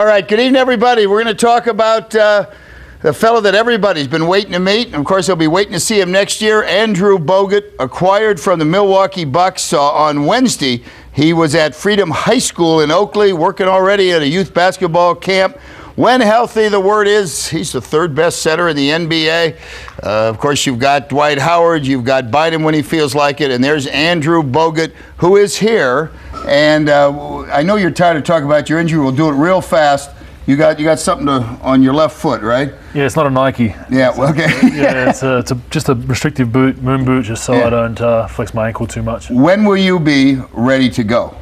All right, good evening, everybody. We're going to talk about the fellow that everybody's been waiting to meet. And of course, they'll be waiting to see him next year. Andrew Bogut, acquired from the Milwaukee Bucks on Wednesday. He was at Freedom High School in Oakley, working already at a youth basketball camp. When healthy, the word is he's the third best center in the NBA. Of course, you've got Dwight Howard, you've got Biden when he feels like it, and there's Andrew Bogut, who is here. And I know you're tired of talking about your injury. We'll do it real fast. You got something on your left foot, right? Yeah, it's not a Nike. Yeah, well, okay. Yeah, it's just a restrictive boot, moon boot, just so I don't flex my ankle too much. When will you be ready to go?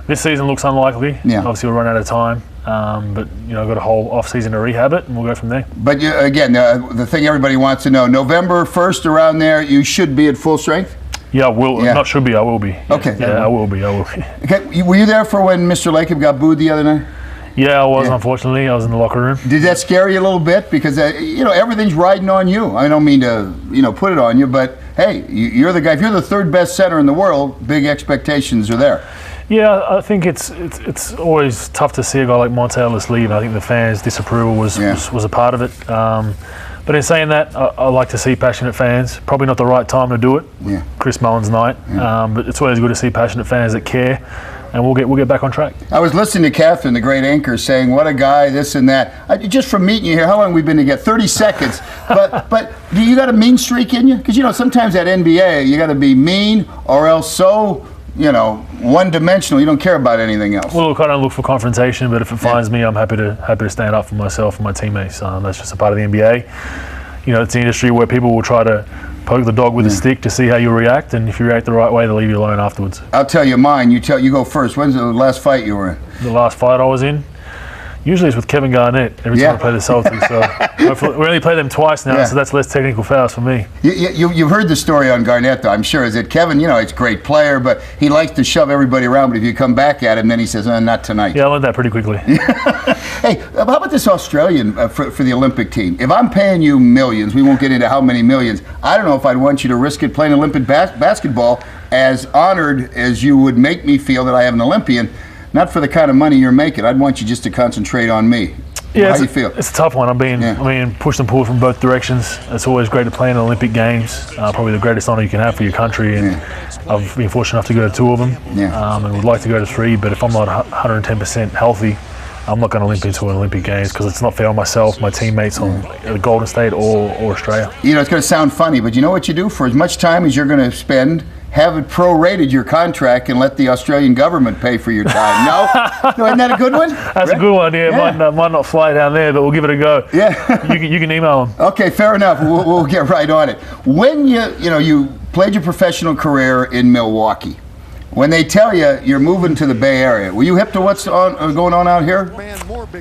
This season looks unlikely. Yeah. Obviously, we'll run out of time. But I've got a whole off season to rehab it, and we'll go from there. But again, the thing everybody wants to know: November 1st, around there, you should be at full strength. Yeah, I will. Yeah. Not should be. I will be. Okay. Yeah, I will be. Okay. Were you there for when Mr. Lacob got booed the other night? Yeah, I was. Unfortunately, I was in the locker room. Did that scare you a little bit? Because everything's riding on you. I don't mean to put it on you, but hey, you're the guy. If you're the third best center in the world, big expectations are there. Yeah, I think it's always tough to see a guy like Monte Ellis leave. I think the fans' disapproval was a part of it. But in saying that, I like to see passionate fans. Probably not the right time to do it. Yeah. Chris Mullin's night. Yeah. But it's always good to see passionate fans that care, and we'll get back on track. I was listening to Catherine, the great anchor, saying, "What a guy, this and that." Just from meeting you here, how long have we been together? 30 seconds. But do you got a mean streak in you? Because sometimes at NBA you got to be mean or else so one-dimensional. You don't care about anything else. Well, look, I don't look for confrontation, but if it finds me, I'm happy to stand up for myself and my teammates. That's just a part of the NBA. It's an industry where people will try to poke the dog with a stick to see how you react, and if you react the right way, they'll leave you alone afterwards. I'll tell you mine. You go first. When's the last fight you were in? The last fight I was in? Usually it's with Kevin Garnett every time I play the Celtics. So hopefully, we only play them twice now, so that's less technical fouls for me. You've heard the story on Garnett, though, I'm sure. Is that Kevin, it's a great player, but he likes to shove everybody around. But if you come back at him, then he says, not tonight. Yeah, I learned that pretty quickly. Hey, how about this Australian for the Olympic team? If I'm paying you millions, we won't get into how many millions, I don't know if I'd want you to risk it playing Olympic basketball, as honored as you would make me feel that I have an Olympian. Not for the kind of money you're making. I'd want you just to concentrate on me. Yeah, how do you feel? It's a tough one. I'm being pushed and pulled from both directions. It's always great to play in the Olympic Games. Probably the greatest honor you can have for your country. And I've been fortunate enough to go to 2 of them. And would like to go to 3. But if I'm not 110% healthy, I'm not going to limp into an Olympic Games because it's not fair on myself, my teammates on the Golden State or Australia. It's going to sound funny, but you know what you do? For as much time as you're going to spend, have it prorated your contract and let the Australian government pay for your time. No, isn't that a good one? That's a good one. Yeah, might not fly down there, but we'll give it a go. Yeah, you can email them. Okay, fair enough. We'll get right on it. When you played your professional career in Milwaukee, when they tell you you're moving to the Bay Area, were you hip to what's going on out here?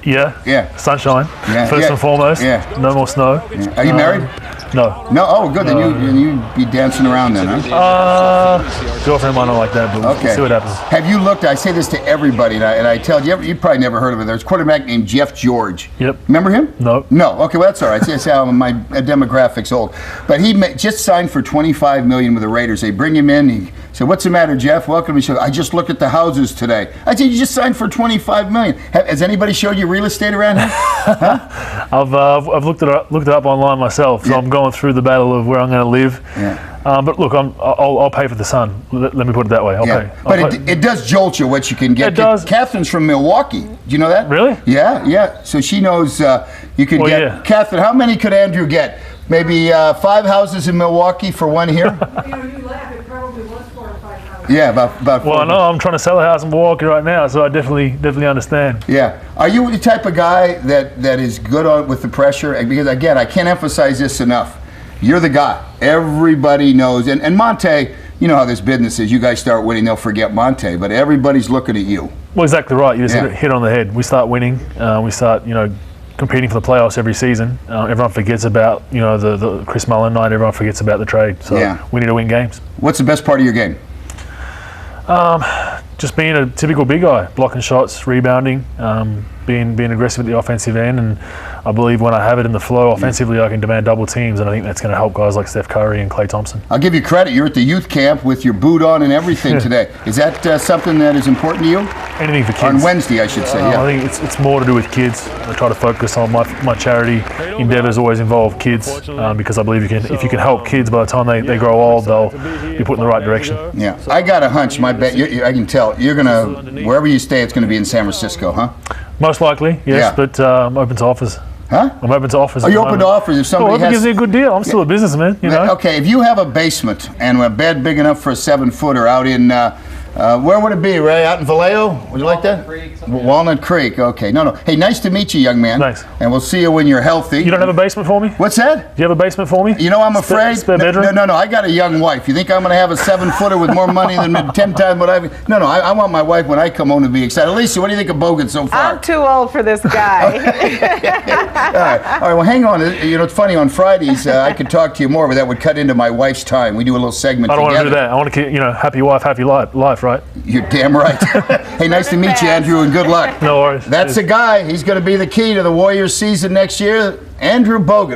Yeah. Sunshine. Yeah. First and foremost. Yeah. No more snow. Yeah. Are you married? No. No. Oh, good. Then you'd be dancing around then, huh? Girlfriend might not like that, but we'll see what happens. Have you looked? I say this to everybody, and I tell you probably never heard of it. There's a quarterback named Jeff George. Yep. Remember him? No. No. Okay, well that's all right. See how my demographic's old. But he just signed for $25 million with the Raiders. They bring him in. He said, "What's the matter, Jeff? Welcome." He said, "I just looked at the houses today." I said, "You just signed for $25 million. Has anybody showed you real estate around here?" Huh? I've looked it up online myself, so I'm going through the battle of where I'm going to live. Yeah. But look, I'll pay for the sun. Let me put it that way. I'll pay. But it does jolt you what you can get. It does. Catherine's from Milwaukee. Do you know that? Really? Yeah. So she knows you can get. Yeah. Catherine, how many could Andrew get? Maybe 5 houses in Milwaukee for one here? You laugh. It probably was 4 or 5 houses. Yeah, about 4. Well, I know I'm trying to sell a house in Milwaukee right now, so I definitely understand. Yeah. Are you the type of guy that is good with the pressure? Because again, I can't emphasize this enough. You're the guy. Everybody knows. And Monte, you know how this business is. You guys start winning, they'll forget Monte. But everybody's looking at you. Well, exactly right. You just hit on the head. We start winning. We start, competing for the playoffs every season. Everyone forgets about, the Chris Mullin night. Everyone forgets about the trade. So we need to win games. What's the best part of your game? Just being a typical big guy, blocking shots, rebounding, being aggressive at the offensive end, and I believe when I have it in the flow offensively, I can demand double teams, and I think that's going to help guys like Steph Curry and Klay Thompson. I'll give you credit. You're at the youth camp with your boot on and everything today. Is that something that is important to you? Anything for kids. On Wednesday, I should say. I think it's more to do with kids. I try to focus on my charity endeavours always involve kids, because I believe if you can help kids, by the time they grow old, they'll be put in the right direction. Yeah, I got a hunch. My bet, I can tell you're gonna, wherever you stay, it's gonna be in San Francisco, huh? Most likely, yes. Yeah. But I'm open to offers. Huh? I'm open to offers. Are you open to offers if somebody has? Gives me a good deal. I'm still a businessman, you know. Okay, if you have a basement and a bed big enough for a 7-footer out in, where would it be, Ray? Out in Vallejo? Would you like that? Walnut Creek. Okay. No. Hey, nice to meet you, young man. Thanks. And we'll see you when you're healthy. You don't have a basement for me? What's that? Do you have a basement for me? You know, I'm afraid. Spare bedroom? No. I got a young wife. You think I'm going to have a 7-footer with more money than 10 times what I've? No. I want my wife when I come home to be excited. Lisa, what do you think of Bogut so far? I'm too old for this guy. All right. Well, hang on. You know, it's funny. On Fridays, I could talk to you more, but that would cut into my wife's time. We do a little segment together. I don't want to do that. I want to keep, happy wife, happy life, right? You're damn right. Hey, nice to meet you, Andrew, and good luck. No worries. That's the guy. He's going to be the key to the Warriors season next year. Andrew Bogut.